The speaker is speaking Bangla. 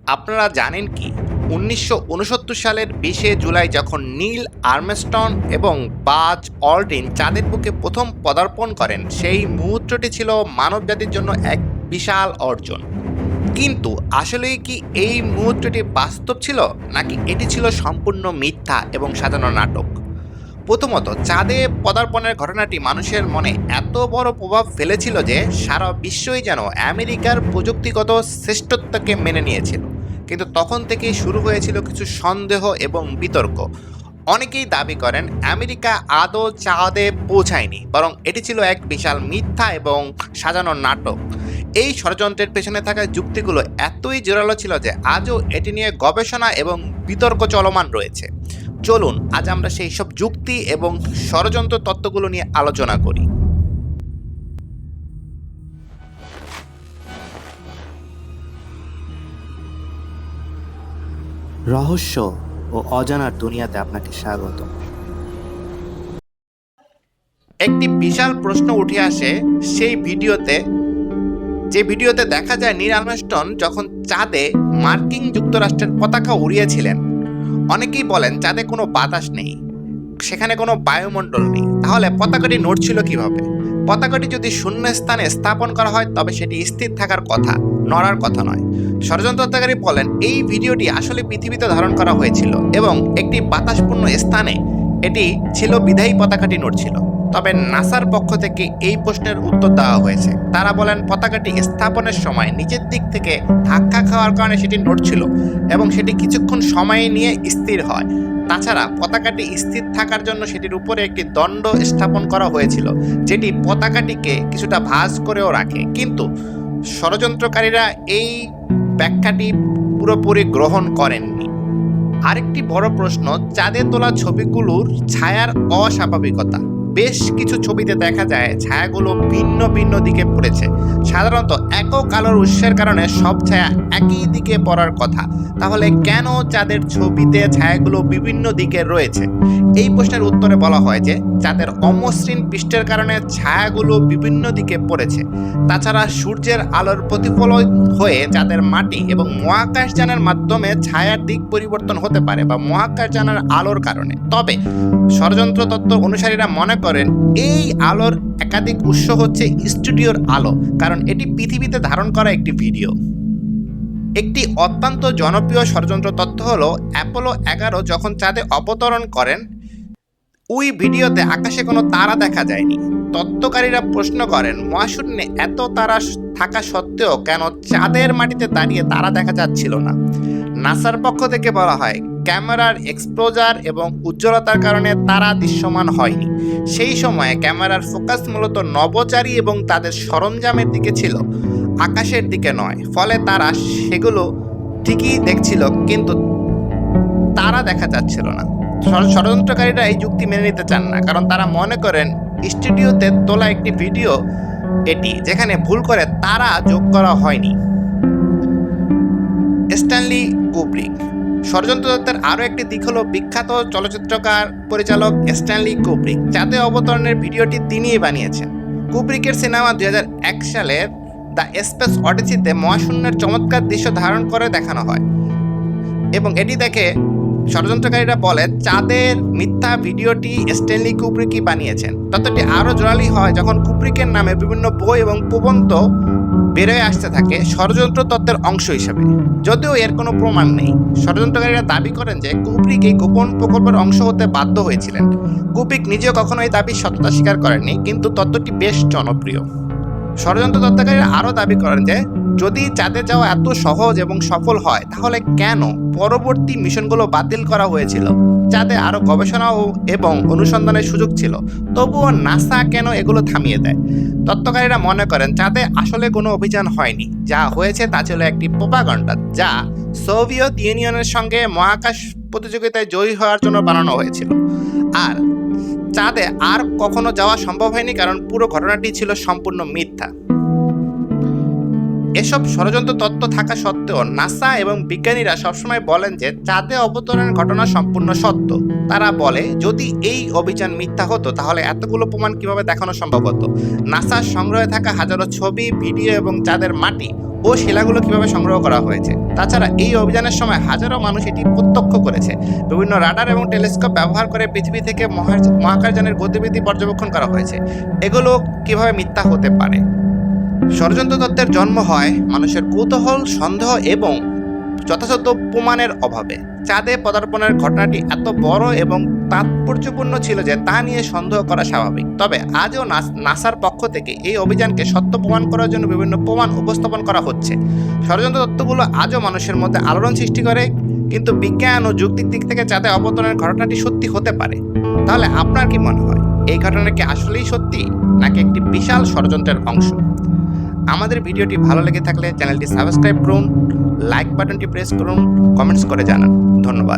আপনারা জানেন কি ১৯৬৯ সালের ২০শে জুলাই যখন নীল আর্মস্ট্রং এবং বাজ অলড্রিন চাঁদের বুকে প্রথম পদার্পণ করেন, সেই মুহূর্তটি ছিল মানবজাতির জন্য এক বিশাল অর্জন। কিন্তু আসলেই কি এই মুহূর্তটি বাস্তব ছিল, নাকি এটি ছিল সম্পূর্ণ মিথ্যা এবং সাজানো নাটক? প্রথমত, চাঁদে পদার্পণের ঘটনাটি মানুষের মনে এত বড় প্রভাব ফেলেছিল যে সারা বিশ্বই যেন আমেরিকার প্রযুক্তিগত শ্রেষ্ঠত্বকে মেনে নিয়েছিল। কিন্তু তখন থেকেই শুরু হয়েছিল কিছু সন্দেহ এবং বিতর্ক। অনেকেই দাবি করেন আমেরিকা আদৌ চাঁদে পৌঁছায়নি, বরং এটি ছিল এক বিশাল মিথ্যা এবং সাজানো নাটক। এই ষড়যন্ত্রের পেছনে থাকা যুক্তিগুলো এতই জোরালো ছিল যে আজও এটি নিয়ে গবেষণা এবং বিতর্ক চলমান রয়েছে। চলুন আজ আমরা সেই সব যুক্তি এবং ষড়যন্ত্র তত্ত্বগুলো নিয়ে আলোচনা করি। রহস্য ও অজানার দুনিয়াতে আপনাকে স্বাগত। একটি বিশাল প্রশ্ন উঠে আসে সেই ভিডিওতে, যে ভিডিওতে দেখা যায় নীল আর্মস্ট্রং যখন চাঁদে মার্কিন যুক্তরাষ্ট্রের পতাকা উড়িয়েছিলেন। অনেকেই বলেন চাঁদে কোনো বাতাস নেই, সেখানে কোনো বায়ুমণ্ডল নেই, তাহলে পতাকাটি নড়ছিল কিভাবে? পতাকাটি যদি শূন্য স্থানে স্থাপন করা হয় তবে সেটি স্থির থাকার কথা, নড়ার কথা নয়। ষড়যন্ত্রকারী বলেন এই ভিডিওটি আসলে পৃথিবীতে ধারণ করা হয়েছিল এবং একটি বাতাসপূর্ণ স্থানে এটি ছিল বিধায়ী পতাকাটি নড়ছিল। তবে নাসার পক্ষ থেকে এই প্রশ্নের উত্তর দেওয়া হয়েছে। তারা বলেন পতাকাটি স্থাপনের সময় নিচের দিক থেকে ধাক্কা খাওয়ার কারণে সেটি নড়ছিল এবং সেটি কিছুক্ষণ সময় নিয়ে স্থির হয়। তাছাড়া পতাকাটি স্থির থাকার জন্য সেটির উপরে একটি দণ্ড স্থাপন করা হয়েছিল, যেটি পতাকাটিকে কিছুটা ভাঁজ করেও রাখে। কিন্তু ষড়যন্ত্রকারীরা এই ব্যাখ্যাটি পুরোপুরি গ্রহণ করেননি। আরেকটি বড় প্রশ্ন, চাঁদে তোলা ছবিগুলোর ছায়ার অস্বাভাবিকতা। বেশ কিছু ছবিতে দেখা যায় ছায়াগুলো ভিন্ন ভিন্ন দিকে পড়েছে। সাধারণত একক আলোর উৎসের কারণে সব ছায়া একই দিকে পড়ার কথা, তাহলে কেন চাঁদের ছবিতে ছায়াগুলো বিভিন্ন দিকে রয়েছে? এই প্রশ্নের উত্তরে বলা হয় যে চাঁদের অমসৃণ পৃষ্ঠের কারণে ছায়াগুলো বিভিন্ন দিকে পড়েছে। তাছাড়া সূর্যের আলোর প্রতিফলন হয়ে চাঁদের মাটি এবং মহাকাশযানের মাধ্যমে ছায়ার দিক পরিবর্তন হতে পারে, বা মহাকাশযানের আলোর কারণে। তবে ষড়যন্ত্র তত্ত্ব অনুসারীরা মনে করেন এই আলোর একাধিক উৎস হচ্ছে স্টুডিওর আলো, কারণ এটি পৃথিবীতে ধারণ করা একটি ভিডিও। একটি অত্যন্ত জনপ্রিয় ষড়যন্ত্র তত্ত্ব হলো অ্যাপোলো 11 যখন চাঁদে অবতরণ করেন, ওই ভিডিওতে আকাশে কোনো তারা দেখা যায়নি। তত্ত্বকারীরা প্রশ্ন করেন মহাশূন্যে এত তারা থাকা সত্ত্বেও কেন চাঁদের মাটিতে দাঁড়িয়ে তারা দেখা যাচ্ছিল না। নাসার পক্ষ থেকে বলা হয় ক্যামেরার এক্সপোজার এবং উজ্জ্বলতার কারণে তারা দৃশ্যমান হয়নি। সেই সময়ে ক্যামেরার ফোকাস মূলত নভোচারী এবং তাদের সরঞ্জামের দিকে ছিল, আকাশের দিকে নয়। ফলে তারা সেগুলো ঠিকই দেখছিল, কিন্তু তারা দেখা যাচ্ছিল না। ষড়যন্ত্রকারীরা এই যুক্তি মেনে নিতে চান না, কারণ তারা মনে করেন স্টুডিওতে তোলা একটি ভিডিও এটি, যেখানে ভুল করে তারা যোগ করা হয়নি। Stanley Kubrick. ষড়যন্ত্র তত্ত্বের আরও একটি দিক হলো বিখ্যাত চলচ্চিত্রকার পরিচালক স্ট্যানলি কুব্রিক। চাঁদে অবতরণের ভিডিওটি তিনিই বানিয়েছেন। কুব্রিকের সিনেমা ২০০১ সালের দ্য স্পেস অডিসিতে মহাশূন্যের চমৎকার দৃশ্য ধারণ করে দেখানো হয় এবং এটি দেখে ষড়যন্ত্রকারীরা বলে চাঁদের মিথ্যা ভিডিওটি স্ট্যানলি কুব্রিকই বানিয়েছেন। তত্ত্বটি আরও জোরালি হয় যখন কুব্রিকের নামে বিভিন্ন বই এবং প্রবন্ধ বেরোয় আসতে থাকে ষড়যন্ত্র তত্ত্বের অংশ হিসেবে, যদিও এর কোনো প্রমাণ নেই। ষড়যন্ত্রকারীরা দাবি করেন যে কুব্রিক এই গোপন প্রকল্পের অংশ হতে বাধ্য হয়েছিলেন। কুব্রিক নিজেও কখনো এই দাবির সত্যতা স্বীকার করেননি, কিন্তু তত্ত্বটি বেশ জনপ্রিয়। ষড়যন্ত্র তত্ত্বকারীরা আরও দাবি করেন যে যদি চাঁদে যাওয়া এত সহজ এবং সফল হয়, তাহলে কেন পরবর্তী মিশনগুলো বাতিল করা হয়েছিল? চাঁদে আরও গবেষণা এবং অনুসন্ধানের সুযোগ ছিল, তবুও নাসা কেন এগুলো থামিয়ে দেয়? তত্ত্বকারীরা মনে করেন চাঁদে আসলে কোনো অভিযান হয়নি, যা হয়েছে তা ছিল একটি প্রোপাগান্ডা, যা সোভিয়েত ইউনিয়নের সঙ্গে মহাকাশ প্রতিযোগিতায় জয়ী হওয়ার জন্য বানানো হয়েছিল। আর চাঁদে আর কখনো যাওয়া সম্ভব হয়নি, কারণ পুরো ঘটনাটি ছিল সম্পূর্ণ মিথ্যা। এসব ষড়যন্ত্র তত্ত্ব থাকা সত্ত্বেও নাসা এবং বিজ্ঞানীরা সবসময় বলেন যে চাঁদে অবতরণের ঘটনা সম্পূর্ণ সত্য। তারা বলে যদি এই অভিযান মিথ্যা হতো তাহলে এতগুলো প্রমাণ কিভাবে দেখানো সম্ভব হতো। নাসার সংগ্রহে থাকা হাজারো ছবি, ভিডিও এবং চাঁদের মাটি ও শিলাগুলো কিভাবে সংগ্রহ করা হয়েছে। তাছাড়া এই অভিযানের সময় হাজারো মানুষ এটি প্রত্যক্ষ করেছে। বিভিন্ন রাডার এবং টেলিস্কোপ ব্যবহার করে পৃথিবী থেকে মহাকাশযানের গতিবিধি পর্যবেক্ষণ করা হয়েছে। এগুলো কিভাবে মিথ্যা হতে পারে? ষড়যন্ত্র তত্ত্বের জন্ম হয় মানুষের কৌতূহল, সন্দেহ এবং যথাযথ প্রমাণের অভাবে। চাঁদে পদার্পণের ঘটনাটি এত বড় এবং তাৎপর্যপূর্ণ ছিল যে তা নিয়ে সন্দেহ করা স্বাভাবিক। তবে আজও নাসার পক্ষ থেকে এই অভিযানকে সত্য প্রমাণ করার জন্য বিভিন্ন প্রমাণ উপস্থাপন করা হচ্ছে। ষড়যন্ত্র তত্ত্বগুলো আজও মানুষের মধ্যে আলোড়ন সৃষ্টি করে, কিন্তু বিজ্ঞান ও যুক্তির দিক থেকে চাঁদে অবতরণের ঘটনাটি সত্যি হতে পারে। তাহলে আপনার কি মনে হয়, এই ঘটনা কি আসলেই সত্যি নাকি একটি বিশাল ষড়যন্ত্রের অংশ? আমাদের ভিডিওটি ভালো লেগে থাকলে চ্যানেলটি সাবস্ক্রাইব করুন, লাইক বাটনটি প্রেস করুন, কমেন্টস করে জানান। ধন্যবাদ।